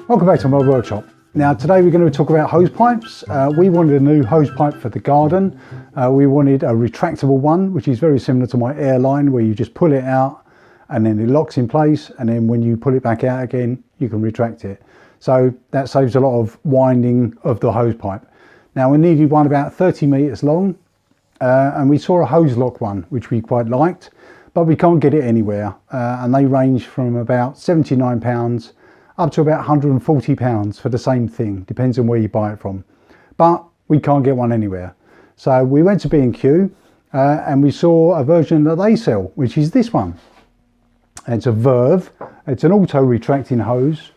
Welcome back to my workshop. Now today we're going to talk about hose pipes. We wanted a new hose pipe for the garden. We wanted a retractable one, which is very similar to my airline, where you just pull it out and then it locks in place, and then when you pull it back out again you can retract it. So that saves a lot of winding of the hose pipe. Now we needed one about 30 meters long, and we saw a Hozelock one which we quite liked, but we can't get it anywhere, and they range from about £79 up to about £140 for the same thing, depends on where you buy it from, but we can't get one anywhere. So we went to B&Q and we saw a version that they sell, which is this one. It's a Verve, it's an auto retracting hose.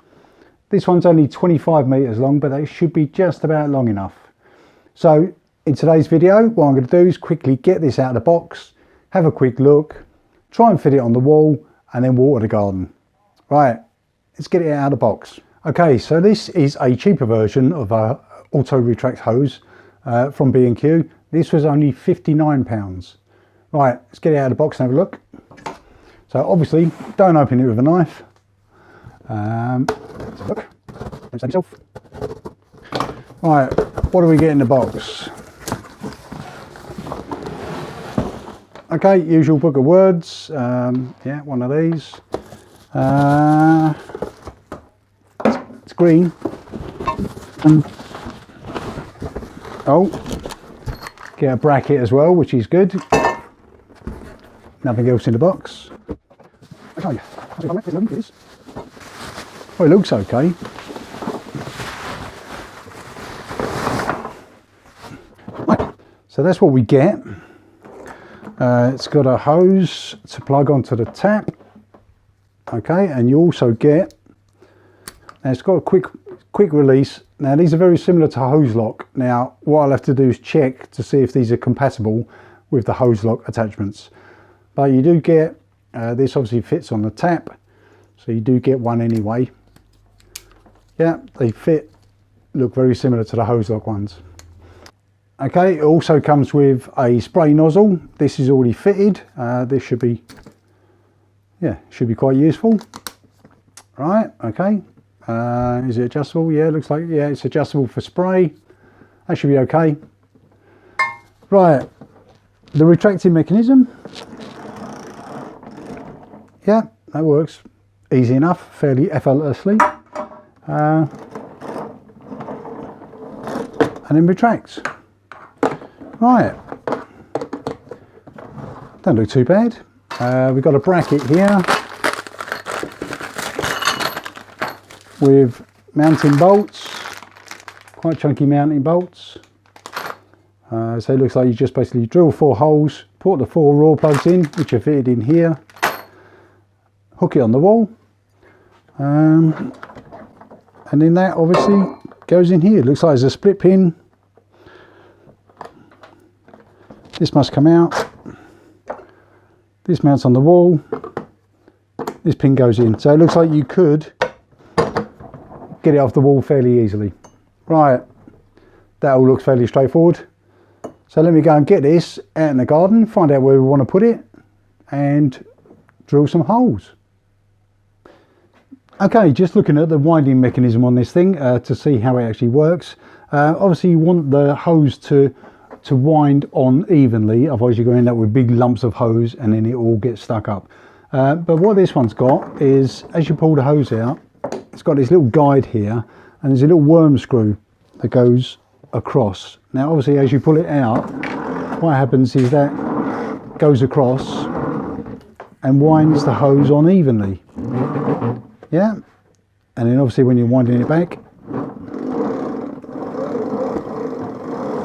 This one's only 25 meters long, but it should be just about long enough. So in today's video, what I'm going to do is quickly get this out of the box, have a quick look, try and fit it on the wall, and then water the garden. Right, let's get it out of the box. Okay, so this is a cheaper version of a auto retract hose from B&Q. This was only £59. Right, let's get it out of the box and have a look. So obviously, don't open it with a knife. Let's have a look. Don't stab yourself. Right, what do we get in the box? Okay, usual book of words. Yeah, one of these. It's green. Oh, get a bracket as well, which is good. Nothing else in the box. Okay, oh, it looks okay. Right. So that's what we get. It's got a hose to plug onto the tap. Okay, and you also get, now it's got a quick release. Now these are very similar to Hozelock. Now what I'll have to do is check to see if these are compatible with the Hozelock attachments. But you do get, this obviously fits on the tap, so you do get one anyway. Yeah, they fit, look very similar to the Hozelock ones. Okay, it also comes with a spray nozzle. This is already fitted. This should be, yeah, should be quite useful. Right, okay. Is it adjustable? Yeah, it looks like, yeah, it's adjustable for spray. That should be okay. Right, the retracting mechanism. Yeah, that works easy enough, fairly effortlessly. And then retracts. Right, don't look too bad. We've got a bracket here with mounting bolts, quite chunky mounting bolts. So it looks like you just basically drill 4 holes, put the 4 raw plugs in, which are fitted in here, hook it on the wall, and then that obviously goes in here. It looks like there's a split pin. This must come out. This mounts on the wall. This pin goes in. So it looks like you could get it off the wall fairly easily. Right, that all looks fairly straightforward. So let me go and get this out in the garden, find out where we want to put it, and drill some holes. Okay, just looking at the winding mechanism on this thing to see how it actually works. Obviously you want the hose to wind on evenly, otherwise you're going to end up with big lumps of hose and then it all gets stuck up. But what this one's got is, as you pull the hose out, it's got this little guide here, and there's a little worm screw that goes across. Now obviously as you pull it out, what happens is that goes across and winds the hose on evenly. Yeah, and then obviously when you're winding it back,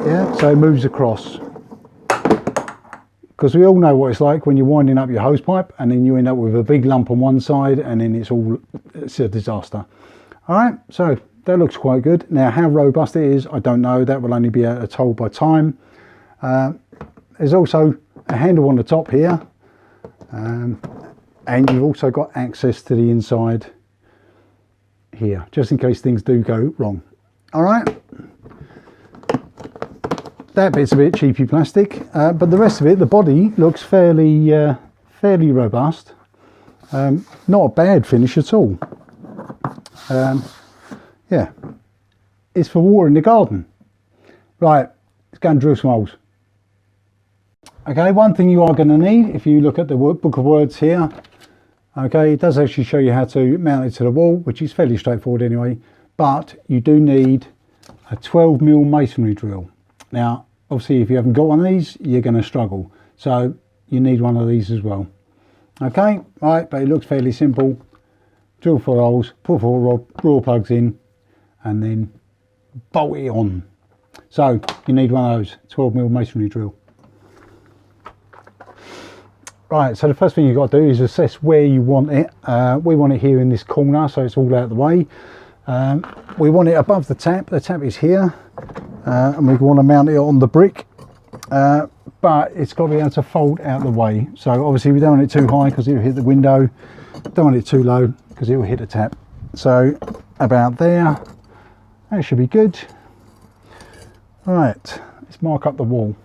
yeah, so it moves across. Because we all know what it's like when you're winding up your hose pipe and then you end up with a big lump on one side and then it's a disaster. All right, so that looks quite good. Now how robust it is, I don't know. That will only be told by time. There's also a handle on the top here, and you've also got access to the inside here, just in case things do go wrong. All right. That bit's a bit cheapy plastic, but the rest of it, the body looks fairly robust. Not a bad finish at all. yeah, it's for watering the garden. Right, let's go and drill some holes. Okay, one thing you are going to need, if you look at the book of words here, okay, it does actually show you how to mount it to the wall, which is fairly straightforward anyway, but you do need a 12mm masonry drill. Now, obviously, if you haven't got one of these, you're going to struggle. So you need one of these as well. Okay, right, but it looks fairly simple. Drill 4 holes, put 4 raw plugs in, and then bolt it on. So you need one of those 12mm masonry drill. Right, so the first thing you've got to do is assess where you want it. We want it here in this corner, so it's all out of the way. We want it above the tap. The tap is here, and we want to mount it on the brick, but it's got to be able to fold out of the way. So obviously we don't want it too high because it will hit the window. Don't want it too low because it will hit the tap. So about there, that should be good. Right, let's mark up the wall.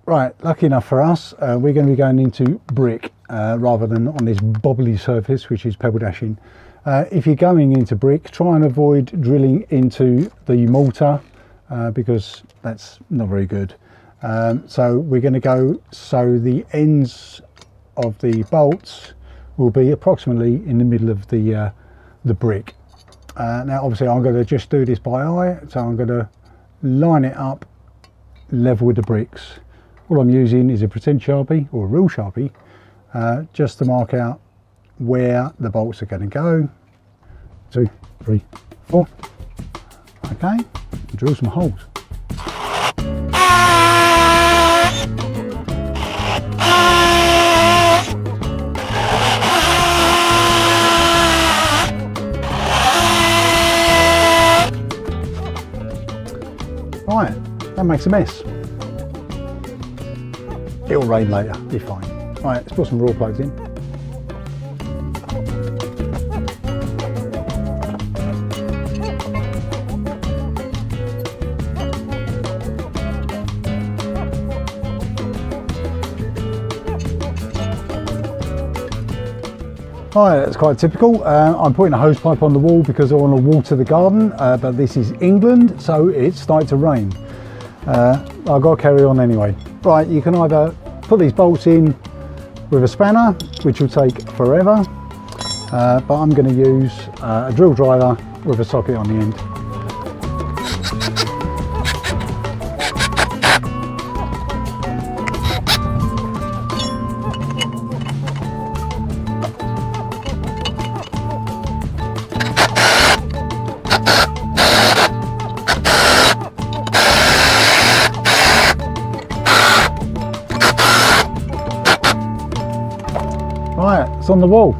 Right, lucky enough for us, we're going to be going into brick rather than on this bobbly surface, which is pebble dashing. If you're going into brick, try and avoid drilling into the mortar because that's not very good. So we're going to go so the ends of the bolts will be approximately in the middle of the brick. Now obviously I'm going to just do this by eye, so I'm going to line it up level with the bricks. All I'm using is a pretend Sharpie or a real Sharpie just to mark out where the bolts are going to go. 2, 3, 4. Okay, drill some holes. Right, that makes a mess. It'll rain later, be fine. Right, let's put some raw plugs in. Right, that's quite typical. I'm putting a hose pipe on the wall because I want to water the garden, but this is England, so it's starting to rain. I've got to carry on anyway. Right, you can either put these bolts in with a spanner, which will take forever, but I'm going to use a drill driver with a socket on the end. Right, it's on the wall.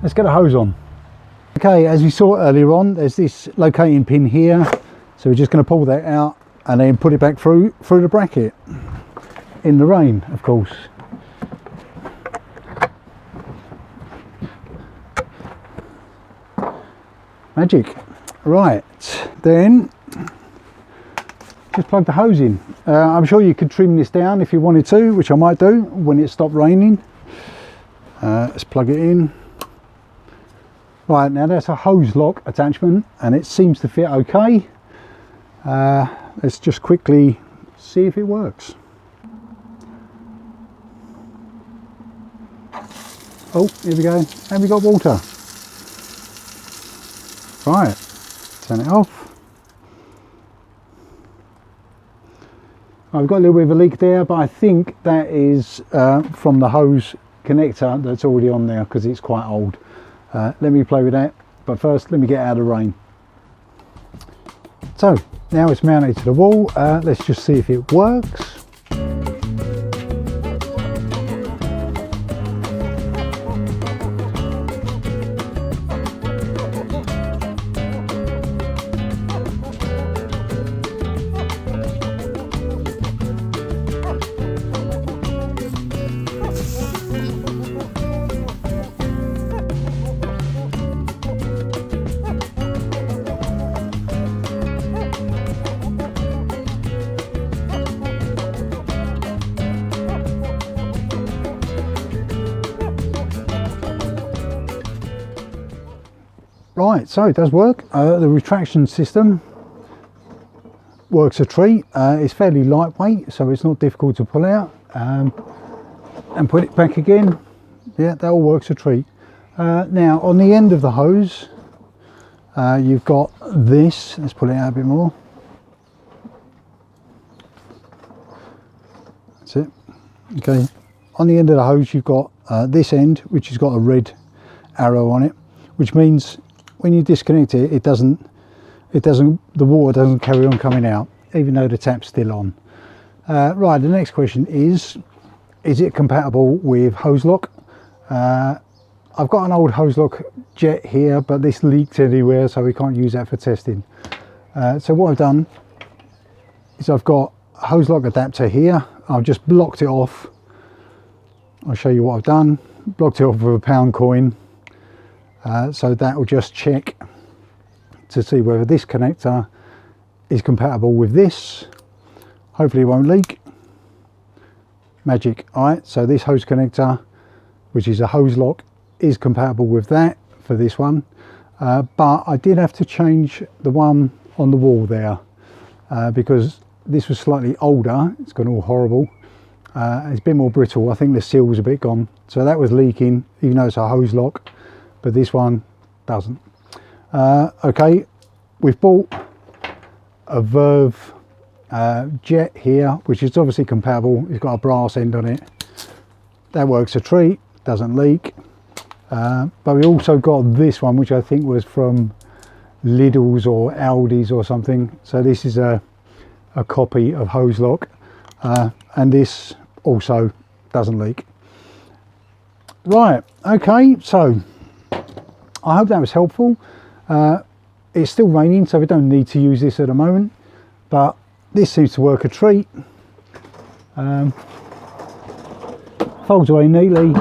Let's get a hose on. Okay, as we saw earlier on, there's this locating pin here. So we're just going to pull that out and then put it back through the bracket. In the rain, of course. Magic. Right, then just plug the hose in. I'm sure you could trim this down if you wanted to, which I might do when it stopped raining. Let's plug it in. Right, now that's a Hozelock attachment and it seems to fit okay. Let's just quickly see if it works. Oh, here we go. And we got water. Right, turn it off. I've got a little bit of a leak there, but I think that is from the hose connector that's already on there because it's quite old. Let me play with that, but first let me get out of the rain. So now it's mounted to the wall. Let's just see if it works. Right, so it does work. The retraction system works a treat. It's fairly lightweight, so it's not difficult to pull out and put it back again. Yeah, that all works a treat. Now on the end of the hose, you've got this. Let's pull it out a bit more. That's it. Okay, on the end of the hose you've got this end, which has got a red arrow on it, which means when you disconnect it, the water doesn't carry on coming out, even though the tap's still on. Right, the next question is it compatible with Hozelock? I've got an old Hozelock jet here, but this leaked anywhere, so we can't use that for testing. So what I've done is I've got a Hozelock adapter here. I've just blocked it off. I'll show you what I've done. Blocked it off with a £1 coin. So that will just check to see whether this connector is compatible with this. Hopefully it won't leak. Magic. Alright, so this hose connector, which is a Hozelock, is compatible with that for this one. But I did have to change the one on the wall there because this was slightly older. It's gone all horrible. It's a bit more brittle. I think the seal was a bit gone. So that was leaking, even though it's a Hozelock, but this one doesn't. Okay, we've bought a Verve jet here, which is obviously compatible. It's got a brass end on it. That works a treat, doesn't leak. But we also got this one, which I think was from Lidl's or Aldi's or something. So this is a copy of Hozelock, and this also doesn't leak. Right, okay, so I hope that was helpful. It's still raining, so we don't need to use this at the moment, but this seems to work a treat. Folds away neatly,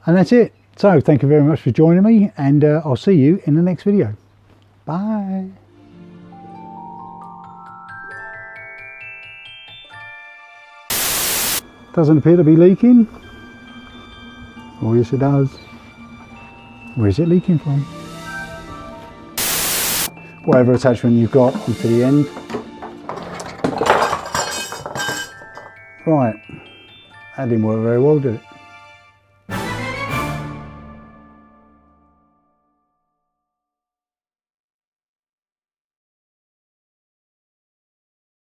and that's it. So thank you very much for joining me, and I'll see you in the next video. Bye. Doesn't appear to be leaking. Oh yes it does. Where is it leaking from? Whatever attachment you've got onto the end. Right, that didn't work very well, did it?